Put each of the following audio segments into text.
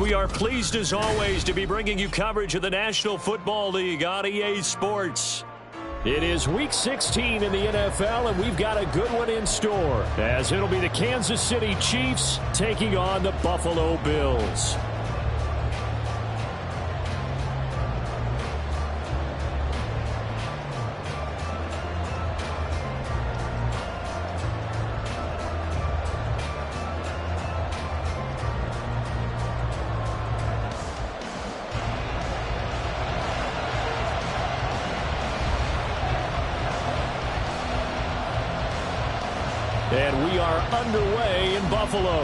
we are pleased as always to be bringing you coverage of the National Football League on EA Sports. It is Week 16 in the NFL, and we've got a good one in store, as it'll be the Kansas City Chiefs taking on the Buffalo Bills. And we are underway in Buffalo.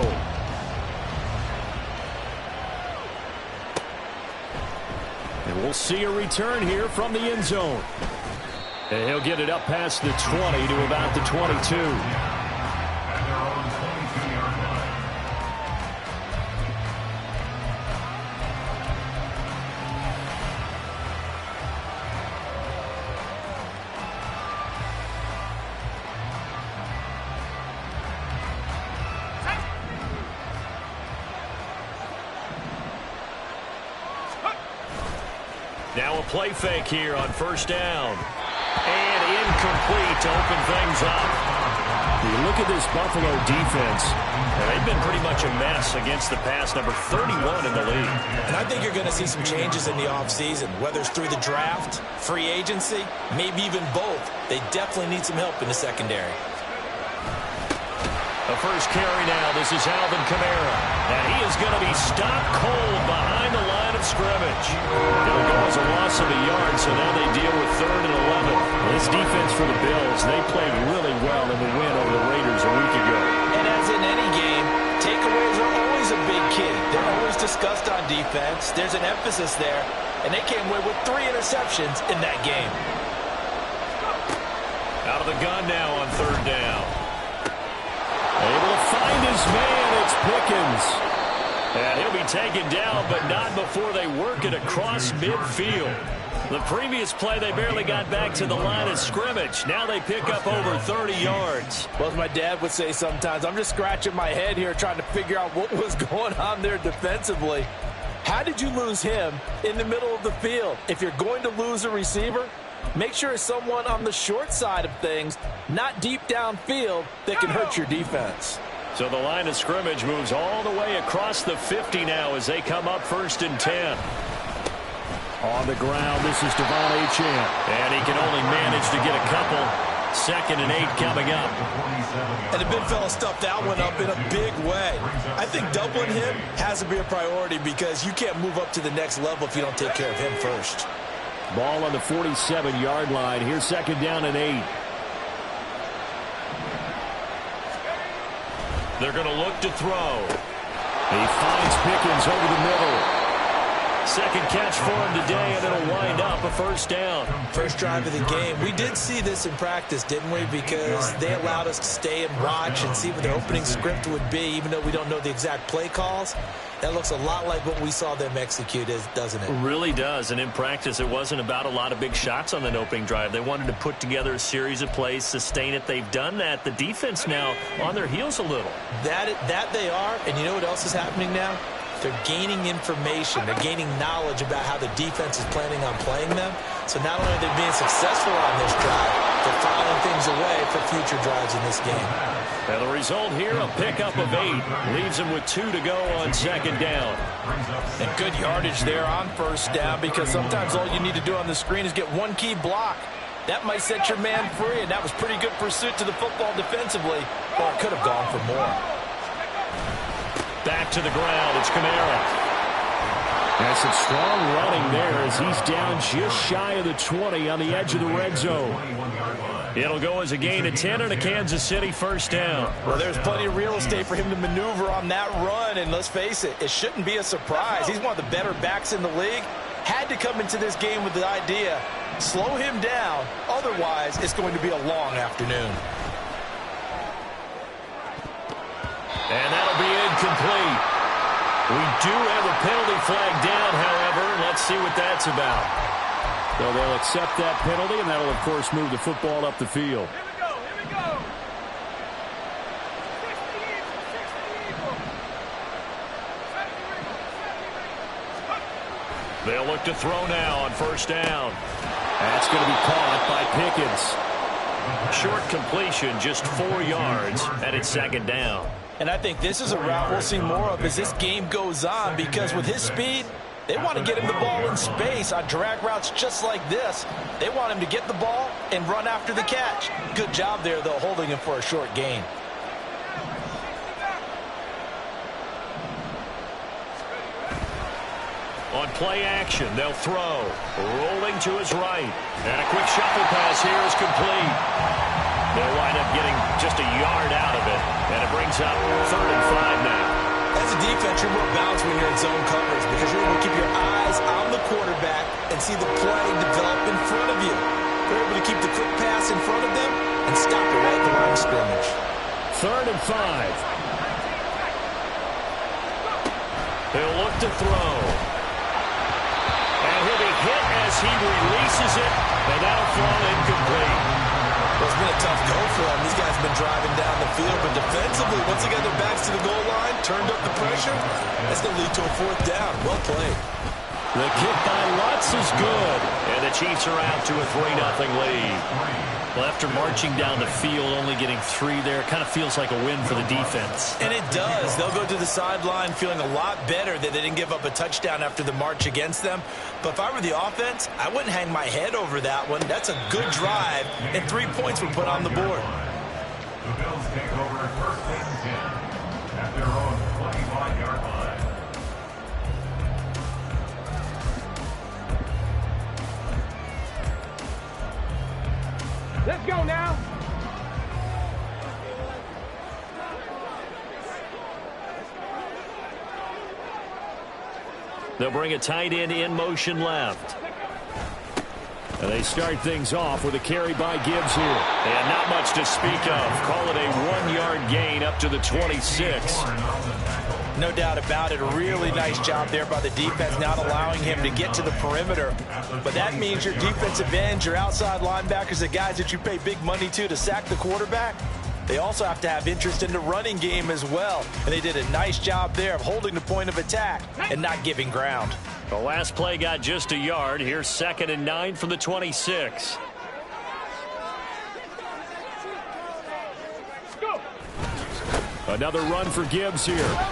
And we'll see a return here from the end zone. And he'll get it up past the 20 to about the 22. Now a play fake here on first down. And incomplete to open things up. You look at this Buffalo defense, and they've been pretty much a mess against the pass, number 31 in the league. And I think you're going to see some changes in the offseason, whether it's through the draft, free agency, maybe even both. They definitely need some help in the secondary. The first carry now. This is Alvin Kamara. And he is going to be stopped cold behind the line of scrimmage. It'll go as a loss of a yard, so now they deal with 3rd and 11. This defense for the Bills, they played really well in the win over the Raiders a week ago. And as in any game, takeaways are always a big key. They're always discussed on defense. There's an emphasis there, and they came away with 3 interceptions in that game. Out of the gun now on 3rd down. Able to find his man. It's Pickens. And he'll be taken down, but not before they work it across midfield. The previous play, they barely got back to the line of scrimmage. Now they pick up over 30 yards. Well, as my dad would say sometimes, I'm just scratching my head here trying to figure out what was going on there defensively. How did you lose him in the middle of the field? If you're going to lose a receiver, make sure it's someone on the short side of things, not deep downfield, that can hurt your defense. So the line of scrimmage moves all the way across the 50 now as they come up 1st and 10. On the ground, this is Devon Achane. And he can only manage to get a couple. 2nd and 8 coming up. And the big fella stuffed that one up in a big way. I think doubling him has to be a priority because you can't move up to the next level if you don't take care of him first. Ball on the 47-yard line. Here's 2nd down and 8. They're going to look to throw. He finds Pickens over the middle. 2nd catch for him today, and it'll wind up a 1st down. First drive of the game. We did see this in practice, didn't we? Because they allowed us to stay and watch and see what their opening script would be, even though we don't know the exact play calls. That looks a lot like what we saw them execute, doesn't it? It really does. And in practice, it wasn't about a lot of big shots on that opening drive. They wanted to put together a series of plays, sustain it. They've done that. The defense now on their heels a little. That they are. And you know what else is happening now? They're gaining information. They're gaining knowledge about how the defense is planning on playing them. So not only are they being successful on this drive, they're filing things away for future drives in this game. And the result here, a pickup of 8. Leaves them with 2 to go on 2nd down. And good yardage there on 1st down because sometimes all you need to do on the screen is get one key block. That might set your man free, and that was pretty good pursuit to the football defensively. Or it could have gone for more. Back to the ground. It's Kamara. And some strong running there as he's down just shy of the 20 on the edge of the red zone. It'll go as a gain of 10 and a Kansas City 1st down. Well, there's plenty of real estate for him to maneuver on that run, and let's face it, it shouldn't be a surprise. He's one of the better backs in the league. Had to come into this game with the idea, slow him down, otherwise it's going to be a long afternoon. And that'll be incomplete. We do have a penalty flag down, however. Let's see what that's about. So they'll accept that penalty, and that'll, of course, move the football up the field. Here we go, here we go. 60 equal. They'll look to throw now on first down. That's going to be caught by Pickens. Short completion, just 4 yards, and it's second down. And I think this is a route we'll see more of as this game goes on, because with his speed, they want to get him the ball in space on drag routes just like this. They want him to get the ball and run after the catch. Good job there, though, holding him for a short gain. On play action, they'll throw. Rolling to his right. And a quick shuffle pass here is complete. They'll wind up getting just a yard out of it. And it brings up 3rd and 5 now. As a defense, you're more balanced when you're in zone coverage because you're able to keep your eyes on the quarterback and see the play develop in front of you. They're able to keep the quick pass in front of them and stop it right at the line of scrimmage. 3rd and 5. They'll look to throw. And he'll be hit as he releases it, and that'll fall incomplete. Well, it's been a tough go for them. These guys have been driving down the field, but defensively, once they got their backs to the goal line, turned up the pressure, that's going to lead to a 4th down. Well played. The kick by Lutz is good, and the Chiefs are out to a 3-0 lead. Well, after marching down the field, only getting 3 there, kind of feels like a win for the defense. And it does. They'll go to the sideline feeling a lot better that they didn't give up a touchdown after the march against them. But if I were the offense, I wouldn't hang my head over that one. That's a good drive, and 3 points were put on the board. The Bills take over 1st and 10 at their own 25-yard line. Let's go now. They'll bring a tight end in motion left. And they start things off with a carry by Gibbs here. And not much to speak of. Call it a 1-yard gain up to the 26. No doubt about it. A really nice job there by the defense, not allowing him to get to the perimeter. But that means your defensive ends, your outside linebackers, the guys that you pay big money to sack the quarterback, they also have to have interest in the running game as well. And they did a nice job there of holding the point of attack and not giving ground. The last play got just a yard. Here's 2nd and 9 from the 26. Another run for Gibbs here.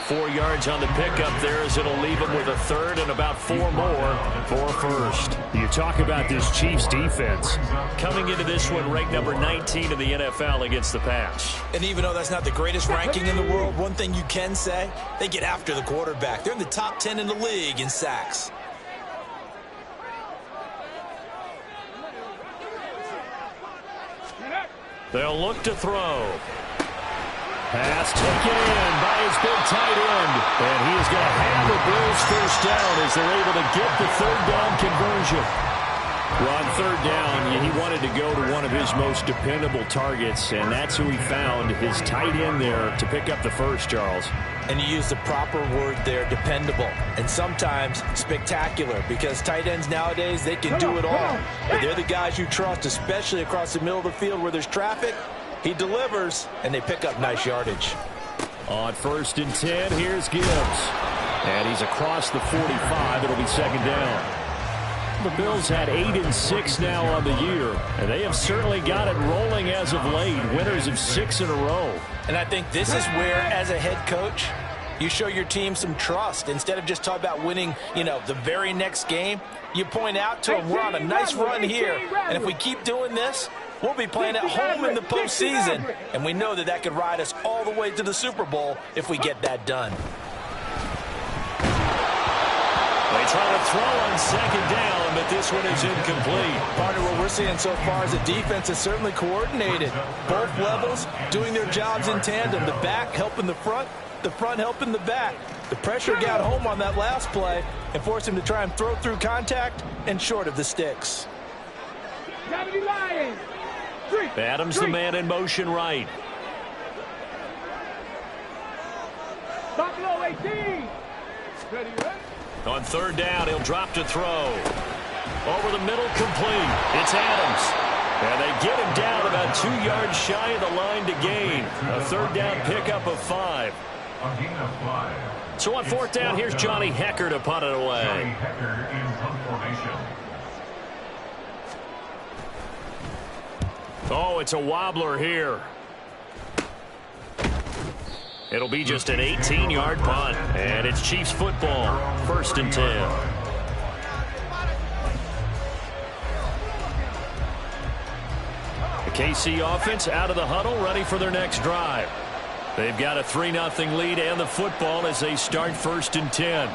4 yards on the pickup there as it'll leave him with a 3rd and about 4 more for 1st. You talk about this Chiefs defense. Coming into this one ranked number 19 in the NFL against the pass. And even though that's not the greatest ranking in the world, one thing you can say, they get after the quarterback. They're in the top 10 in the league in sacks. They'll look to throw. Pass taken in by his big tight end. And he is going to have the Bills 1st down as they're able to get the 3rd down conversion. Well, on 3rd down, he wanted to go to one of his most dependable targets, and that's who he found, his tight end there, to pick up the 1st, Charles. And you use the proper word there, dependable, and sometimes spectacular, because tight ends nowadays, they can do it all. But they're the guys you trust, especially across the middle of the field where there's traffic. He delivers, and they pick up nice yardage. On 1st and 10, here's Gibbs. And he's across the 45. It'll be 2nd down. The Bills had 8 and 6 now on the year, and they have certainly got it rolling as of late. Winners of 6 in a row. And I think this is where, as a head coach, you show your team some trust. Instead of just talking about winning, the very next game, you point out to them, we're on a nice run here, and if we keep doing this, we'll be playing at home in the postseason, and we know that that could ride us all the way to the Super Bowl if we get that done. They try to throw on 2nd down, but this one is incomplete. Partner, what we're seeing so far is the defense is certainly coordinated. Both levels doing their jobs in tandem. The back helping the front helping the back. The pressure got home on that last play and forced him to try and throw through contact and short of the sticks. Adams, the man in motion right. Buffalo 18. On 3rd down, he'll drop to throw. Over the middle, complete. It's Adams. And they get him down about 2 yards shy of the line to gain. A 3rd down pickup of 5. So on fourth down, here's Johnny Hecker to punt it away. Johnny Hecker in punt formation. Oh, it's a wobbler here. It'll be just an 18-yard punt, and it's Chiefs football, 1st and 10. The KC offense out of the huddle, ready for their next drive. They've got a 3-0 lead and the football as they start 1st and 10.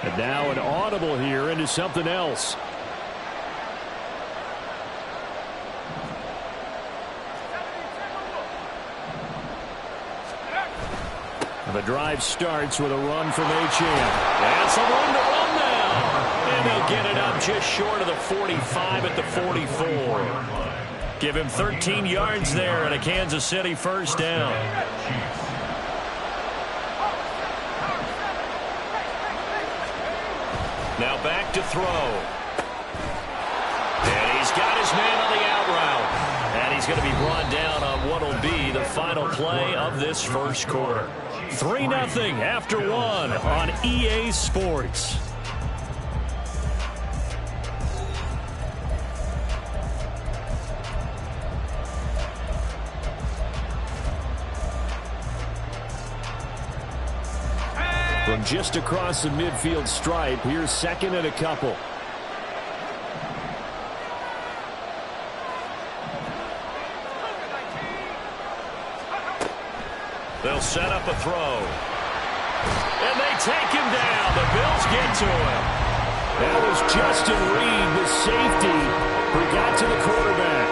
And now an audible here into something else. The drive starts with a run from Achane. That's a run to run now. And they'll get it up just short of the 45 at the 44. Give him 13 yards there and a Kansas City 1st down. Now back to throw. And he's got his man on the out route. And he's going to be brought down on what will be the final play of this 1st quarter. 3-0 after 1 on EA Sports. From just across the midfield stripe, here's 2nd and a couple. They'll set up a throw. And they take him down. The Bills get to him. That was Justin Reed, the safety, who got to the quarterback.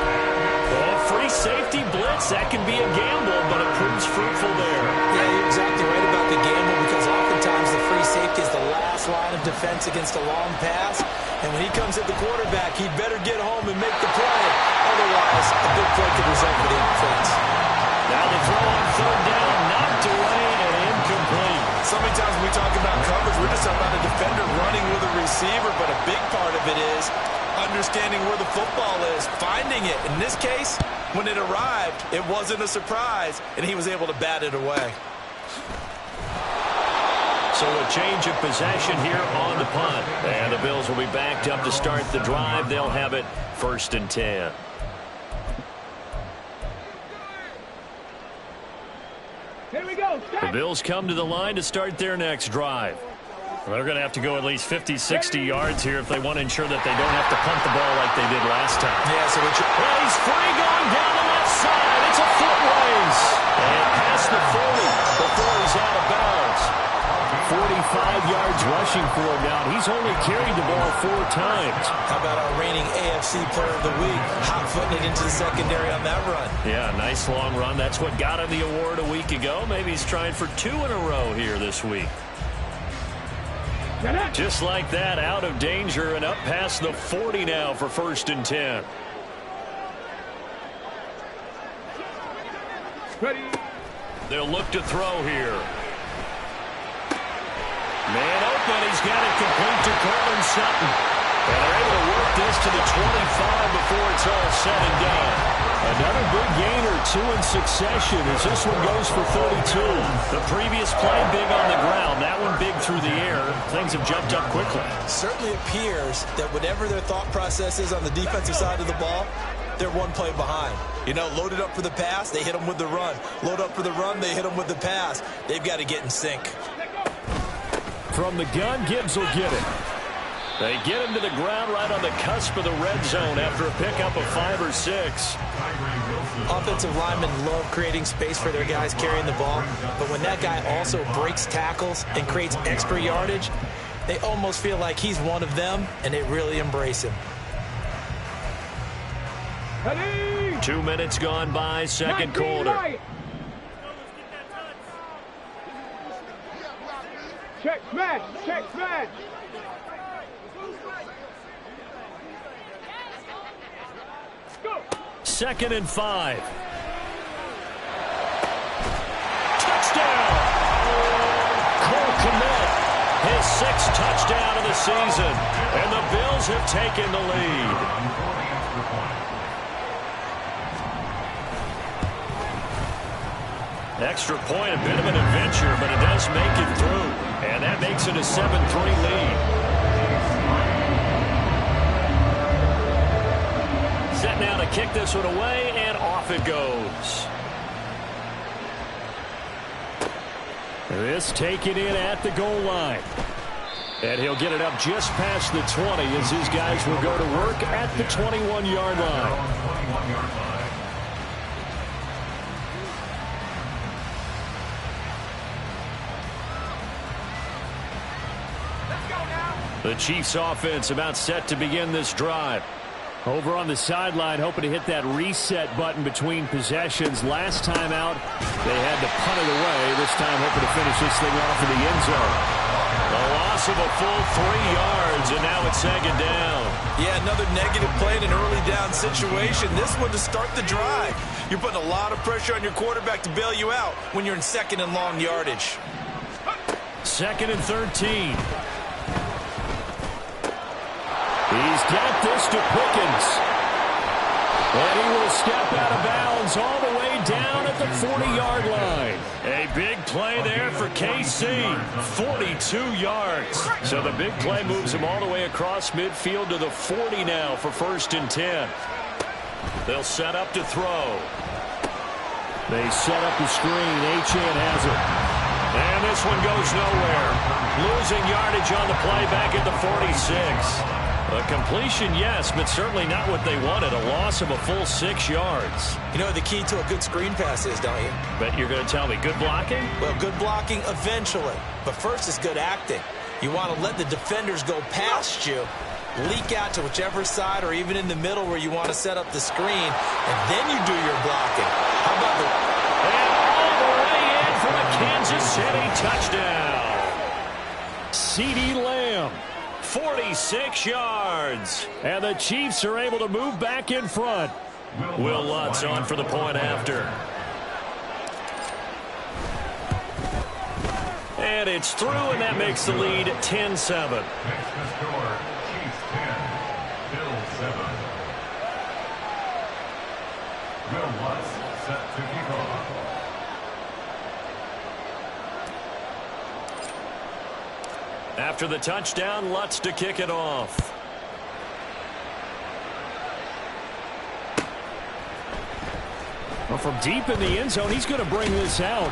Oh, free safety blitz. That can be a gamble, but it proves fruitful there. Yeah, you're exactly right about the gamble because oftentimes the free safety is the last line of defense against a long pass. And when he comes at the quarterback, he'd better get home and make the play. Otherwise, a big play could result for the offense. Now the throw on 3rd down, knocked away and incomplete. So many times when we talk about coverage, we're just talking about a defender running with a receiver, but a big part of it is understanding where the football is, finding it. In this case, when it arrived, it wasn't a surprise, and he was able to bat it away. So a change of possession here on the punt. And the Bills will be backed up to start the drive. They'll have it 1st and 10. Here we go. The Bills come to the line to start their next drive. They're going to have to go at least 50, 60 yards here if they want to ensure that they don't have to punt the ball like they did last time. Yeah, so well, he's free going down the left side. It's a foot race. And past the 40 before he's out of bounds. 45 yards rushing for him now. He's only carried the ball 4 times. How about our reigning AFC Player of the Week, hot-footing it into the secondary on that run? Yeah, nice long run. That's what got him the award a week ago. Maybe he's trying for 2 in a row here this week. Just like that, out of danger and up past the 40 now for 1st and 10. Ready. They'll look to throw here. Man open, he's got it complete to Cortland Sutton. And they're able to work this to the 25 before it's all said and done. Another big gain or 2 in succession as this one goes for 32. The previous play big on the ground. That one big through the air. Things have jumped up quickly. Certainly appears that whatever their thought process is on the defensive side of the ball, they're one play behind. You know, loaded up for the pass, they hit them with the run. Load up for the run, they hit them with the pass. They've got to get in sync. From the gun, Gibbs will get it. They get him to the ground right on the cusp of the red zone after a pickup of 5 or 6. Offensive linemen love creating space for their guys carrying the ball, but when that guy also breaks tackles and creates extra yardage, they almost feel like he's one of them, and they really embrace him. 2 minutes gone by, second quarter. Right. Check smash, check smash. Go. 2nd and 5. Touchdown! Cole Kmet, his 6th touchdown of the season. And the Bills have taken the lead. Extra point, a bit of an adventure, but it does make it through. And that makes it a 7-3 lead. Set now to kick this one away, and off it goes. This taken in at the goal line. And he'll get it up just past the 20 as his guys will go to work at the 21-yard line. The Chiefs offense about set to begin this drive. Over on the sideline, hoping to hit that reset button between possessions. Last time out, they had to punt it away. This time, hoping to finish this thing off in the end zone. A loss of a full 3 yards, and now it's second down. Yeah, another negative play in an early down situation. This one to start the drive. You're putting a lot of pressure on your quarterback to bail you out when you're in second and long yardage. Second and 13. He's got this to Pickens. And he will step out of bounds all the way down at the 40-yard line. A big play there for KC. 42 yards. So the big play moves him all the way across midfield to the 40 now for 1st and 10. They'll set up to throw. They set up the screen. Achane has it. And this one goes nowhere. Losing yardage on the play back at the 46. A completion, yes, but certainly not what they wanted. A loss of a full 6 yards. You know what the key to a good screen pass is, don't you? But you're going to tell me good blocking? Well, good blocking eventually. But first is good acting. You want to let the defenders go past you, leak out to whichever side or even in the middle where you want to set up the screen, and then you do your blocking. How about the... And all the way in for a Kansas City touchdown. CeeDee Lamb. 46 yards. And the Chiefs are able to move back in front. Will Lutz on for the point after. And it's through, and that makes the lead 10-7. Next to score, Chiefs 10, Bills 7. Will Lutz set to kick off. After the touchdown, Lutz to kick it off. Well, from deep in the end zone, he's going to bring this out.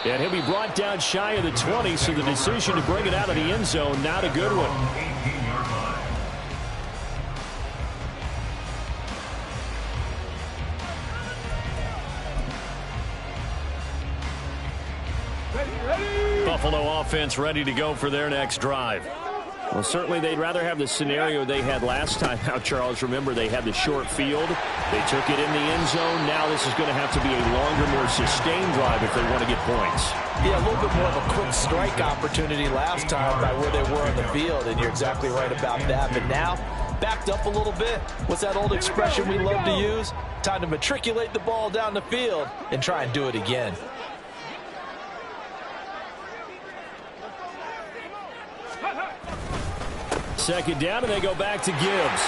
And he'll be brought down shy of the 20, so the decision to bring it out of the end zone, not a good one. 18-yard line. Buffalo offense ready to go for their next drive. Well, certainly they'd rather have the scenario they had last time out, Charles. Remember, they had the short field. They took it in the end zone. Now this is going to have to be a longer, more sustained drive if they want to get points. Yeah, a little bit more of a quick strike opportunity last time by where they were on the field, and you're exactly right about that. But now, backed up a little bit. What's that old expression we love to use? Time to matriculate the ball down the field and try and do it again. Second down, and they go back to Gibbs.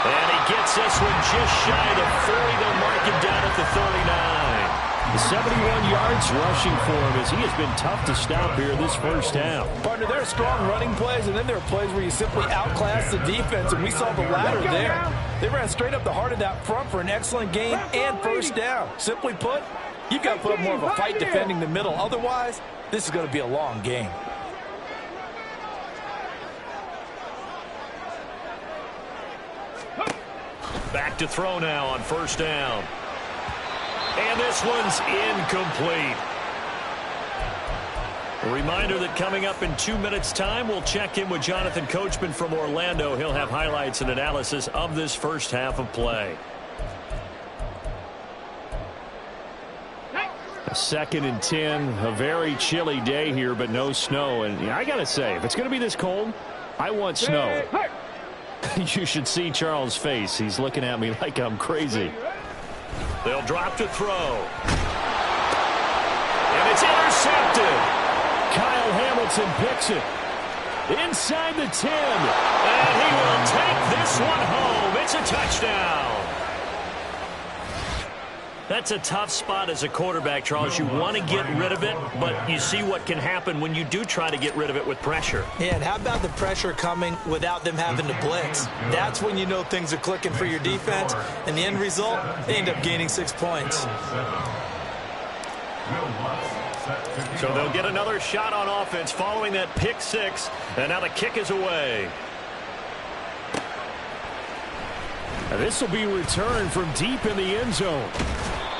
And he gets this one just shy of the 40. They'll mark him down at the 39. The 71 yards rushing for him as he has been tough to stop here this first half. Partner, there are strong running plays, and then there are plays where you simply outclass the defense, and we saw the latter there. They ran straight up the heart of that front for an excellent gain and first down. Simply put, you've got to put up more of a fight defending the middle. Otherwise, this is going to be a long game. Back to throw now on first down. And this one's incomplete. A reminder that coming up in 2 minutes' time, we'll check in with Jonathan Coachman from Orlando. He'll have highlights and analysis of this first half of play. A 2nd and 10, a very chilly day here, but no snow. And I got to say, if it's going to be this cold, I want snow. You should see Charles' face. He's looking at me like I'm crazy. They'll drop to throw. And it's intercepted. Kyle Hamilton picks it. Inside the 10. And he will take this one home. It's a touchdown. That's a tough spot as a quarterback, Charles. You want to get rid of it, but you see what can happen when you do try to get rid of it with pressure. Yeah, and how about the pressure coming without them having to blitz? That's when you know things are clicking for your defense, and the end result, they end up gaining 6 points. So they'll get another shot on offense following that pick six, and now the kick is away. This will be returned from deep in the end zone.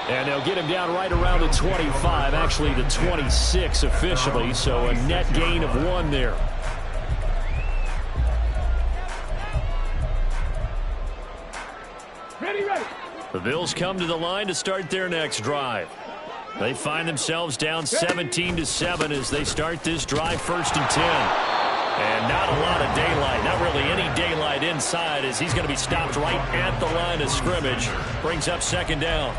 And they'll get him down right around the 25, actually the 26 officially, so a net gain of 1 there. Ready, ready. The Bills come to the line to start their next drive. They find themselves down 17-7 as they start this drive, 1st and 10. And not a lot of daylight, not really any daylight inside, as he's going to be stopped right at the line of scrimmage. Brings up 2nd down.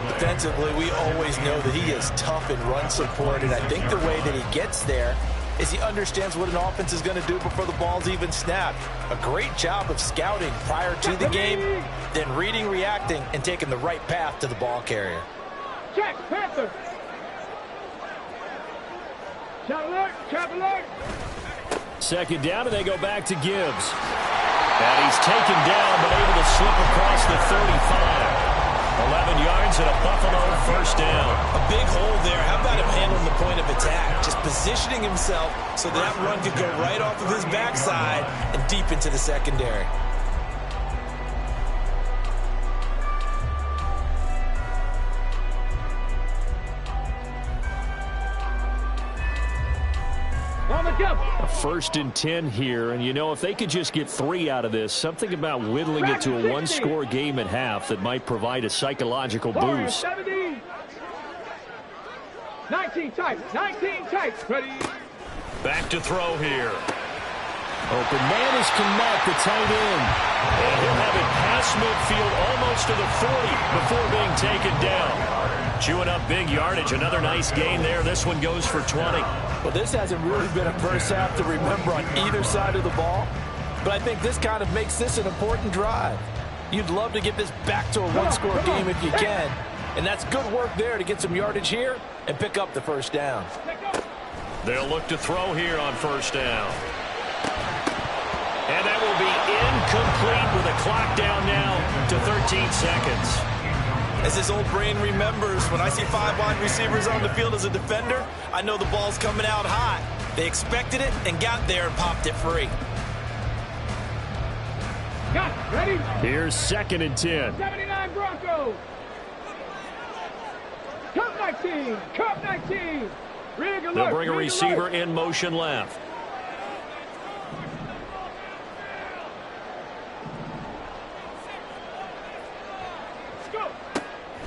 Defensively, we always know that he is tough in run support, and I think the way that he gets there is he understands what an offense is going to do before the ball's even snapped. A great job of scouting prior to the game, then reading, reacting, and taking the right path to the ball carrier. Check, Panther. Shot alert, shot alert. 2nd down, and they go back to Gibbs. And he's taken down, but able to slip across the 35. 11 yards and a Buffalo 1st down. A big hole there. How about him handling the point of attack? Just positioning himself so that run could go right off of his backside and deep into the secondary. A 1st and 10 here, and you know, if they could just get 3 out of this, something about whittling it to a 1-score game at half that might provide a psychological boost. 17. 19 tight, 19 tight. Ready. Back to throw here. Open man is Kmet, the tight end. And he'll have it past midfield almost to the 40 before being taken down. Chewing up big yardage. Another nice gain there. This one goes for 20. Well, this hasn't really been a first half to remember on either side of the ball, but I think this kind of makes this an important drive. You'd love to get this back to a 1-score game if you can, and that's good work there to get some yardage here and pick up the 1st down. They'll look to throw here on 1st down. And that will be incomplete with a clock down now to 13 seconds. As his old brain remembers, when I see 5 wide receivers on the field as a defender, I know the ball's coming out hot. They expected it and got there and popped it free. Got it. Ready. Here's 2nd and 10. 79 Broncos. Cup 19. Cup 19. Rig alert. They'll bring a rig receiver alert. in motion left.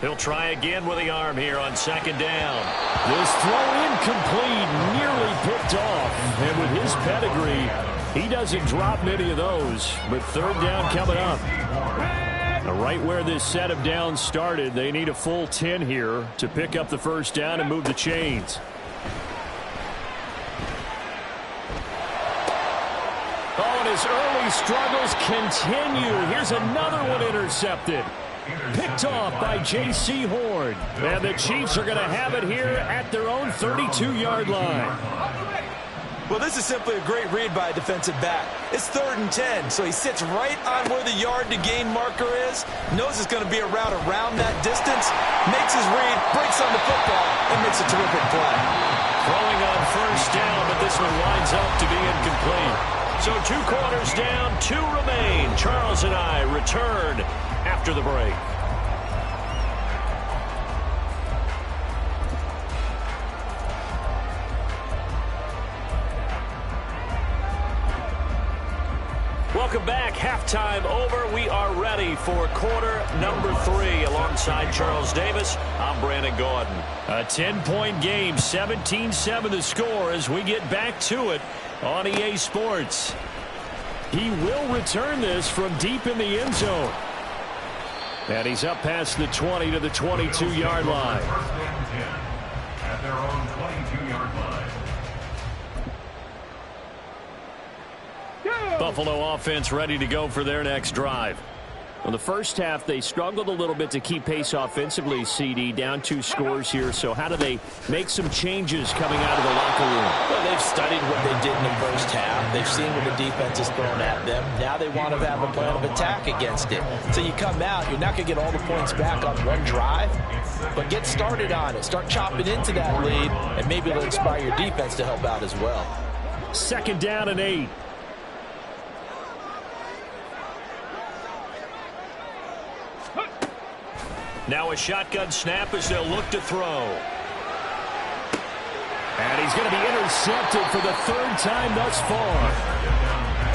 He'll try again with the arm here on 2nd down. This throw incomplete, nearly picked off. And with his pedigree, he doesn't drop many of those. But 3rd down coming up. Right where this set of downs started, they need a full 10 here to pick up the 1st down and move the chains. Oh, and his early struggles continue. Here's another one intercepted. Picked off by J.C. Horn. And the Chiefs are going to have it here at their own 32-yard line. Well, this is simply a great read by a defensive back. It's 3rd and 10, so he sits right on where the yard-to-gain marker is, knows it's going to be a route around that distance, makes his read, breaks on the football, and makes a terrific play. Throwing on 1st down, but this one winds up to be incomplete. So 2 quarters down, 2 remain. Charles and I return after the break. Welcome back. Halftime over. We are ready for quarter number 3. Alongside Charles Davis, I'm Brandon Gordon. A 10-point game, 17-7 the score as we get back to it on EA Sports. He will return this from deep in the end zone. And he's up past the 20 to the 22-yard line. First and 10 at their own 22-yard line. Buffalo offense ready to go for their next drive. Well, the first half, they struggled a little bit to keep pace offensively, CD, down 2 scores here. So how do they make some changes coming out of the locker room? Well, they've studied what they did in the first half. They've seen what the defense is throwing at them. Now they want to have a plan of attack against it. So you come out, you're not going to get all the points back on one drive, but get started on it. Start chopping into that lead, and maybe it'll inspire your defense to help out as well. 2nd down and 8. Now a shotgun snap as they'll look to throw. And he's going to be intercepted for the 3rd time thus far.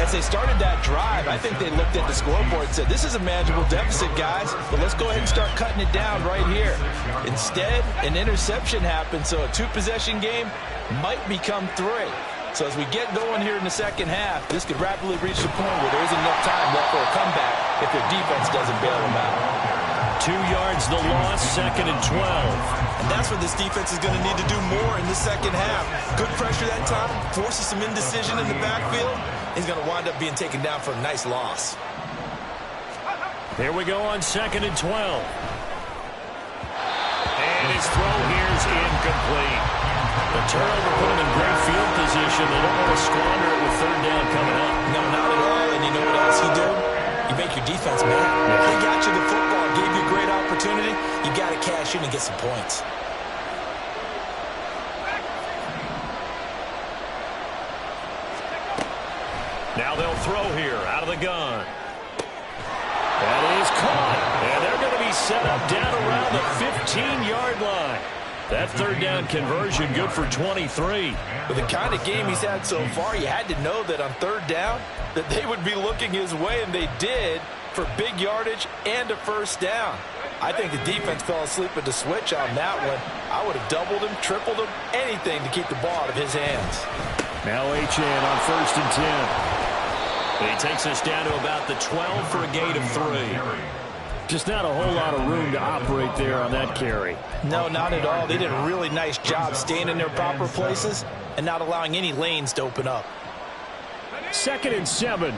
As they started that drive, I think they looked at the scoreboard and said, this is a manageable deficit, guys, but let's go ahead and start cutting it down right here. Instead, an interception happened, so a 2-possession game might become 3. So as we get going here in the second half, this could rapidly reach the point where there isn't enough time left for a comeback if their defense doesn't bail them out. 2 yards the loss, 2nd and 12. And that's what this defense is going to need to do more in the second half. Good pressure that time, forces some indecision in the backfield. He's going to wind up being taken down for a nice loss. Here we go on 2nd and 12. And his throw here is incomplete. The turnover put him in great field position. They don't want to squander it with 3rd down coming up. No, not at all. And you know what else he did? You make your defense mad. He got you the football, gave you a great opportunity. You got to cash in and get some points. Now they'll throw here out of the gun. That is caught. And they're going to be set up down around the 15-yard line. That 3rd down conversion good for 23. With the kind of game he's had so far, you had to know that on 3rd down that they would be looking his way, and they did, for big yardage and a 1st down. I think the defense fell asleep at the switch on that one. I would have doubled him, tripled him, anything to keep the ball out of his hands. Now Achane on 1st and 10. He takes us down to about the 12 for a gain of 3. Just not a whole lot of room to operate there on that carry. No, not at all. They did a really nice job staying in their proper places and not allowing any lanes to open up. 2nd and 7.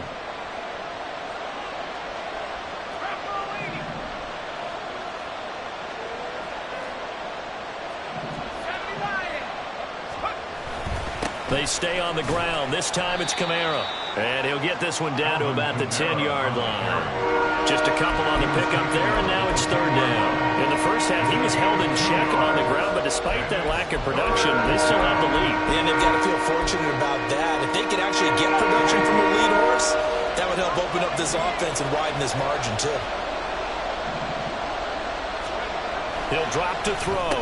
They stay on the ground. This time it's Kamara. And he'll get this one down to about the 10-yard line. Just a couple on the pickup there, and now it's 3rd down. In the first half, he was held in check on the ground, but despite that lack of production, they still have the lead. And they've got to feel fortunate about that. If they could actually get production from their lead horse, that would help open up this offense and widen this margin, too. He'll drop to throw.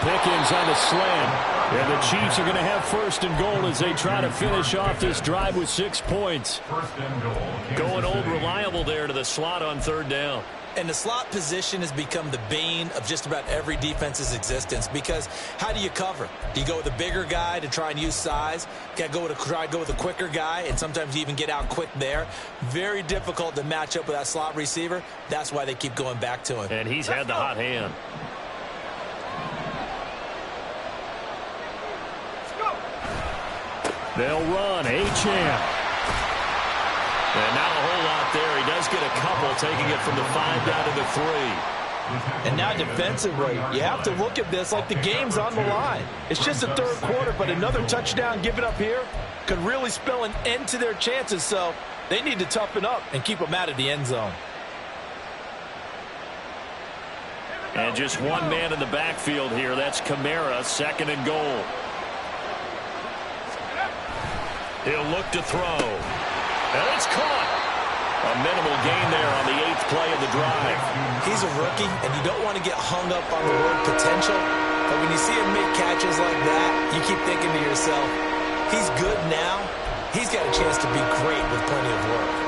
Pickens on the slam. And the Chiefs are going to have 1st and goal as they try to finish off this drive with 6 points. 1st and goal. Going old reliable there to the slot on 3rd down. And the slot position has become the bane of just about every defense's existence, because how do you cover? Do you go with a bigger guy to try and use size? Got to try to go with a quicker guy, and sometimes you even get out quick there. Very difficult to match up with that slot receiver. That's why they keep going back to him. And he's had the hot hand. They'll run. Achane. And not a whole lot there. He does get a couple, taking it from the 5 down to the 3. And now defensively, you have to look at this like the game's on the line. It's just the 3rd quarter, but another touchdown given up here could really spell an end to their chances. So they need to toughen up and keep them out of the end zone. And just one man in the backfield here. That's Kamara, 2nd and goal. He'll look to throw. And it's caught. A minimal gain there on the 8th play of the drive. He's a rookie, and you don't want to get hung up on the word potential. But when you see him make catches like that, you keep thinking to yourself, he's good now. He's got a chance to be great with plenty of work.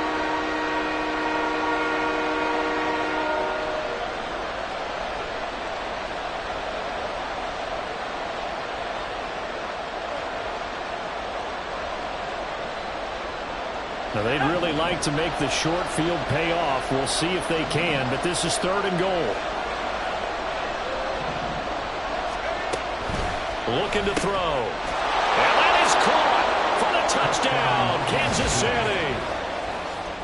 Now, they'd really like to make the short field pay off. We'll see if they can, but this is 3rd and goal. Looking to throw. And that is caught for the touchdown, Kansas City.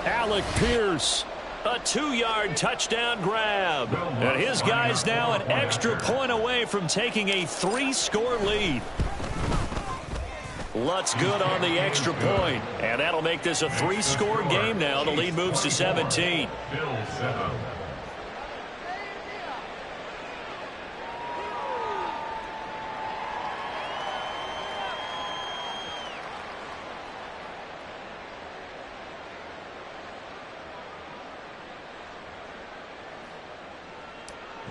Alec Pierce A 2-yard touchdown grab. And his guy's now an extra point away from taking a 3-score lead. Lutz good on the extra point. And that'll make this a 3-score game now. The lead moves to 17. Bills 7.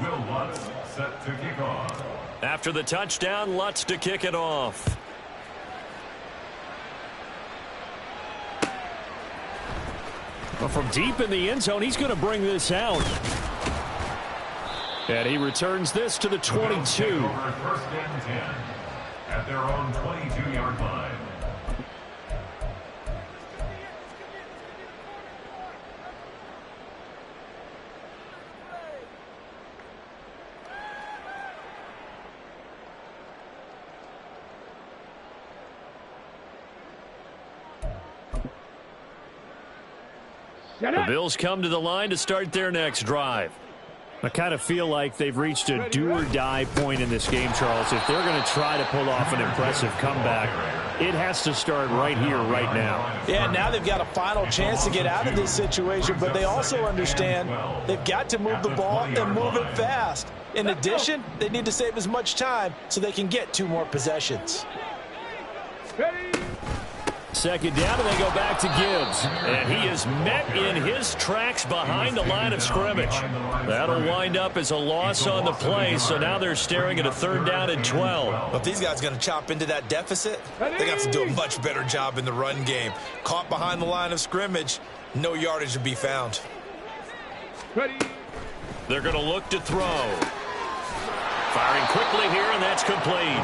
Will Lutz set to kick off. After the touchdown, Lutz to kick it off. Well, from deep in the end zone, he's going to bring this out. And he returns this to the 22. First and 10 at their own 22-yard line. The Bills come to the line to start their next drive. I kind of feel like they've reached a do-or-die point in this game, Charles. If they're going to try to pull off an impressive comeback, it has to start right here, right now. Yeah, now they've got a final chance to get out of this situation, but they also understand they've got to move the ball and move it fast. In addition, they need to save as much time so they can get 2 more possessions. Second down, and they go back to Gibbs. And he is met in his tracks behind the line of scrimmage. That'll wind up as a loss on the play, so now they're staring at a 3rd down and 12. Well, if these guys are going to chop into that deficit, they got to do a much better job in the run game. Caught behind the line of scrimmage, no yardage to be found. They're going to look to throw. Firing quickly here, and that's complete.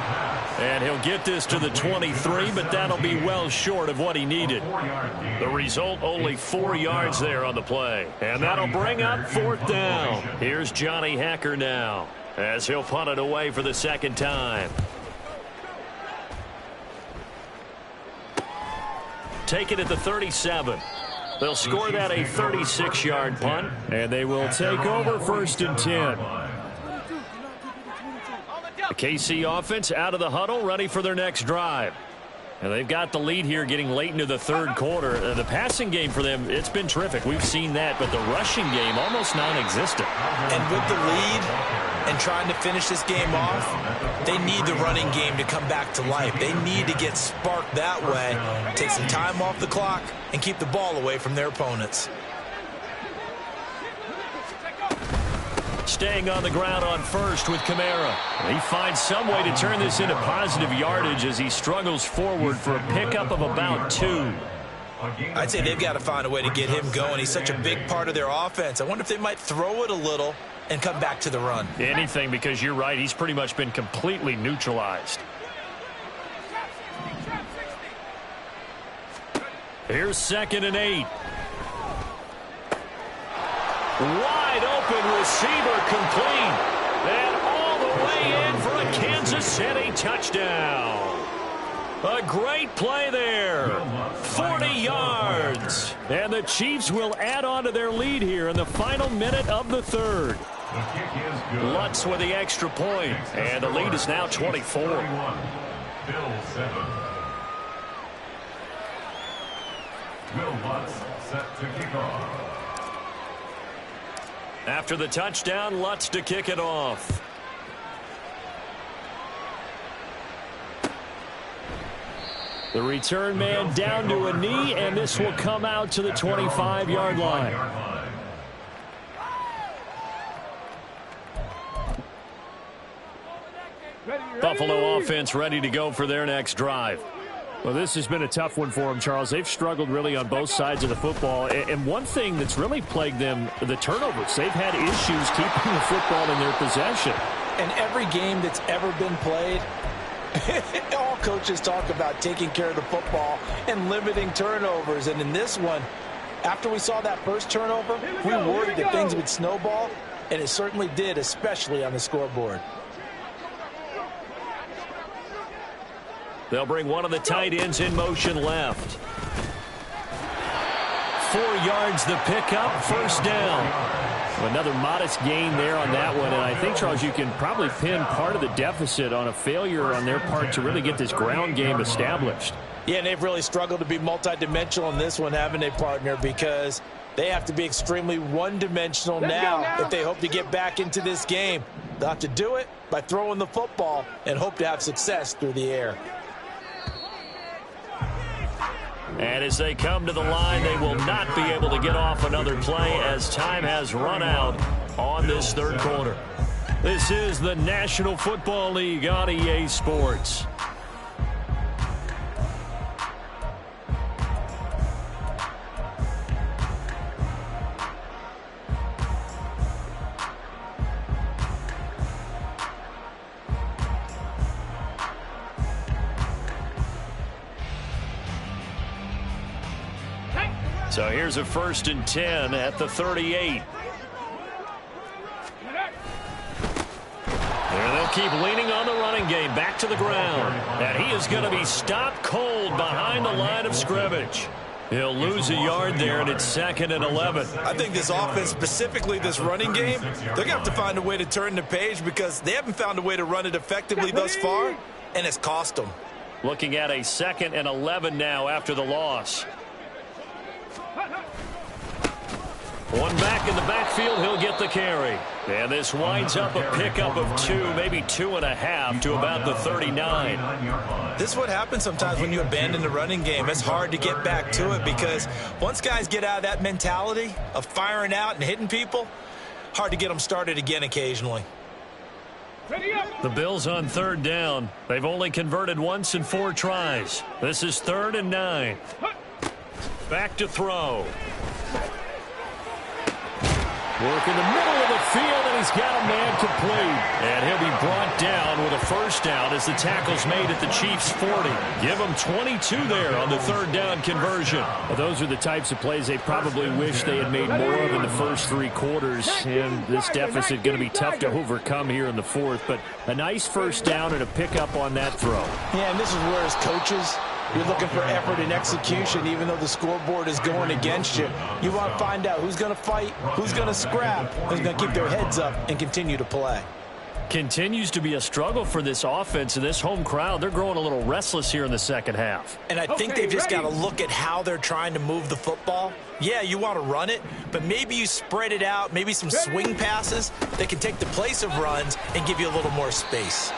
And he'll get this to the 23, but that'll be well short of what he needed. The result, only 4 yards there on the play. And that'll bring up 4th down. Here's Johnny Hacker now, as he'll punt it away for the 2nd time. Take it at the 37. They'll score that a 36-yard punt, and they will take over 1st and 10. The KC offense out of the huddle, ready for their next drive. And they've got the lead here getting late into the 3rd quarter. The passing game for them, it's been terrific. We've seen that, but the rushing game almost non-existent. And with the lead and trying to finish this game off, they need the running game to come back to life. They need to get sparked that way, take some time off the clock, and keep the ball away from their opponents. Staying on the ground on 1st with Kamara. He finds some way to turn this into positive yardage as he struggles forward for a pickup of about 2. I'd say they've got to find a way to get him going. He's such a big part of their offense. I wonder if they might throw it a little and come back to the run. Anything, because you're right. He's pretty much been completely neutralized. Here's 2nd and 8. Wide open receiver complete. And all the way in for a Kansas City touchdown. A great play there. 40 yards. And the Chiefs will add on to their lead here in the final minute of the 3rd. Lutz with the extra point. And the lead is now 24. Bills 7. Will Lutz set to kick off. After the touchdown, Lutz to kick it off. The return man down to a knee, and this will come out to the 25-yard line. Buffalo offense ready to go for their next drive. Well, this has been a tough one for them, Charles. They've struggled really on both sides of the football. And one thing that's really plagued them, the turnovers. They've had issues keeping the football in their possession. And every game that's ever been played, all coaches talk about taking care of the football and limiting turnovers. And in this one, after we saw that first turnover, we worried that things would snowball, and it certainly did, especially on the scoreboard. They'll bring one of the tight ends in motion left. yards, the pickup, first down. Another modest gain there on that one, and I think, Charles, you can probably pin part of the deficit on a failure on their part to really get this ground game established. Yeah, and they've really struggled to be multidimensional in this one, having a partner, because they have to be extremely one-dimensional now if they hope to get back into this game. They'll have to do it by throwing the football and hope to have success through the air. And as they come to the line, they will not be able to get off another play as time has run out on this third quarter. This is the National Football League on EA Sports. So here's a 1st and 10 at the 38. There they'll keep leaning on the running game. Back to the ground. And he is going to be stopped cold behind the line of scrimmage. He'll lose a yard there, and it's 2nd and 11. I think this offense, specifically this running game, they're going to have to find a way to turn the page because they haven't found a way to run it effectively thus far, and it's cost them. Looking at a 2nd and 11 now after the loss. One back in the backfield, he'll get the carry. And this winds up a pickup of 2, maybe 2.5 to about the 39. This is what happens sometimes when you abandon the running game. It's hard to get back to it because once guys get out of that mentality of firing out and hitting people, hard to get them started again occasionally. The Bills on 3rd down. They've only converted once in 4 tries. This is 3rd and 9. Back to throw. Work in the middle of the field, and he's got a man complete. And he'll be brought down with a 1st down as the tackle's made at the Chiefs' 40. Give them 22 there on the 3rd down conversion. Well, those are the types of plays they probably wish they had made more of in the first 3 quarters. And this deficit going to be tough to overcome here in the 4th. But a nice 1st down and a pickup on that throw. Yeah, and this is where as coaches, you're looking for effort and execution, even though the scoreboard is going against you. You want to find out who's going to fight, who's going to scrap, who's going to keep their heads up and continue to play. Continues to be a struggle for this offense and this home crowd. They're growing a little restless here in the 2nd half. And I think they've just got to look at how they're trying to move the football. Yeah, you want to run it, but maybe you spread it out, maybe some swing passes that can take the place of runs and give you a little more space.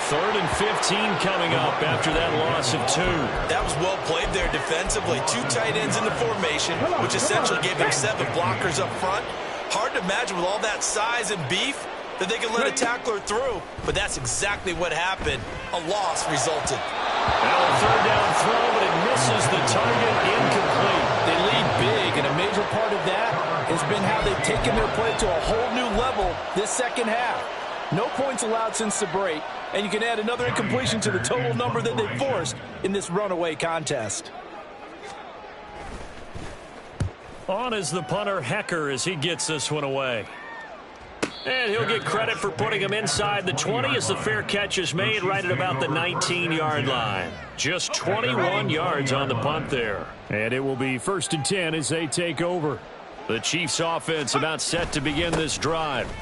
3rd and 15 coming up after that loss of 2. That was well played there defensively. 2 tight ends in the formation, which essentially gave him 7 blockers up front. Hard to imagine with all that size and beef that they could let a tackler through, but that's exactly what happened. A loss resulted. Now a 3rd down throw, but it misses the target, incomplete. They lead big, and a major part of that has been how they've taken their play to a whole new level this 2nd half. No points allowed since the break, and you can add another incompletion to the total number that they forced in this runaway contest. On is the punter, Hecker, as he gets this one away. And he'll get credit for putting him inside the 20 as the fair catch is made right at about the 19-yard line. Just 21 yards on the punt there. And it will be 1st and 10 as they take over. The Chiefs offense about set to begin this drive.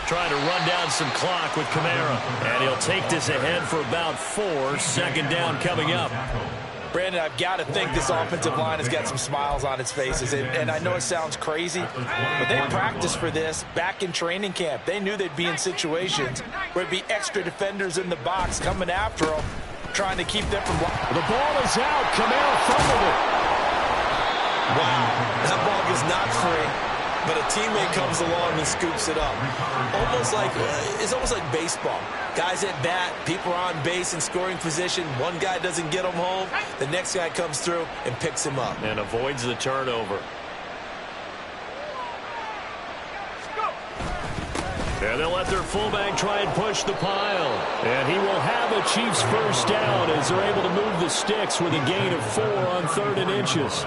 Trying to run down some clock with Kamara. And he'll take this ahead for about 4. 2nd down coming up. Brandon, I've got to think this offensive line has got some smiles on its faces. And I know it sounds crazy, but they practiced for this back in training camp. They knew they'd be in situations where it'd be extra defenders in the box coming after them, trying to keep them from... The ball is out. Kamara fumbled it. Wow, that ball is not free, but a teammate comes along and scoops it up. It's almost like baseball. Guys at bat, people are on base in scoring position. One guy doesn't get him home. The next guy comes through and picks him up. And avoids the turnover. And they'll let their fullback try and push the pile. And he will have a Chiefs 1st down as they're able to move the sticks with a gain of 4 on 3rd and inches.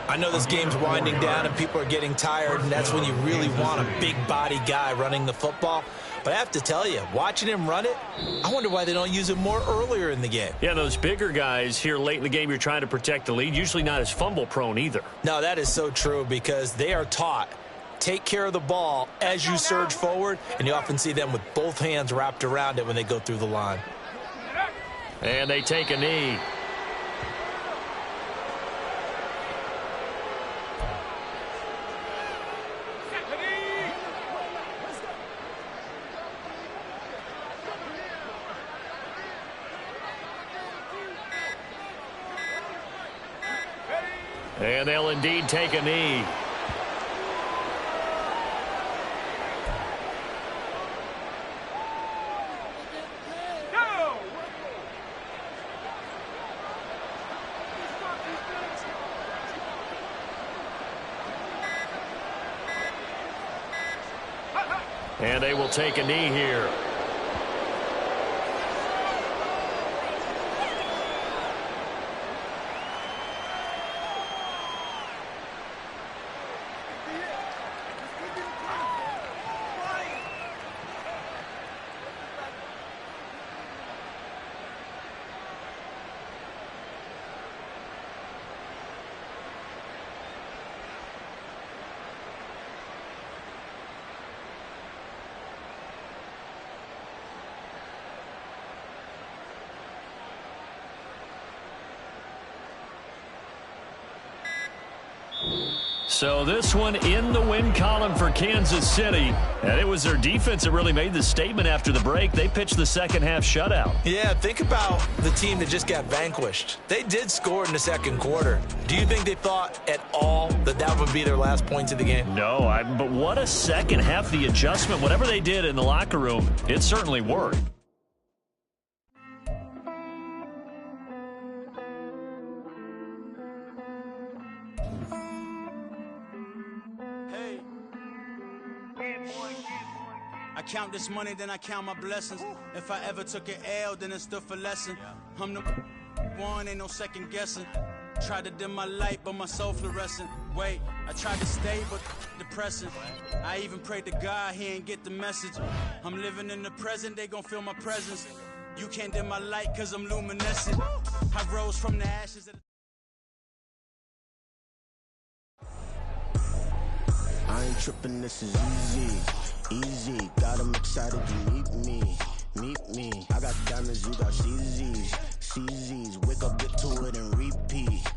I know this game's winding down and people are getting tired, and that's when you really want a big body guy running the football. But I have to tell you, watching him run it, I wonder why they don't use it more earlier in the game. Yeah, those bigger guys here late in the game, you're trying to protect the lead, usually not as fumble prone either. No, that is so true because they are taught, take care of the ball as you surge forward, and you often see them with both hands wrapped around it when they go through the line. And they take a knee. And they'll indeed take a knee. And they will take a knee here. So this one in the win column for Kansas City. And it was their defense that really made the statement after the break. They pitched the second half shutout. Yeah, think about the team that just got vanquished. They did score in the second quarter. Do you think they thought at all that that would be their last points of the game? No, but what a second half. The adjustment, whatever they did in the locker room, it certainly worked. I count this money, then I count my blessings. If I ever took an L, then it stood for lesson. I'm the one, ain't no second guessing. Tried to dim my light, but my soul fluorescent. Wait, I tried to stay, but depressing. I even prayed to God, he ain't get the message. I'm living in the present, they gon' feel my presence. You can't dim my light, cause I'm luminescent. I rose from the ashes. I ain't tripping, this is easy, easy. Got 'em excited to meet me. I got diamonds, you got CZs. Wake up, get to it and repeat.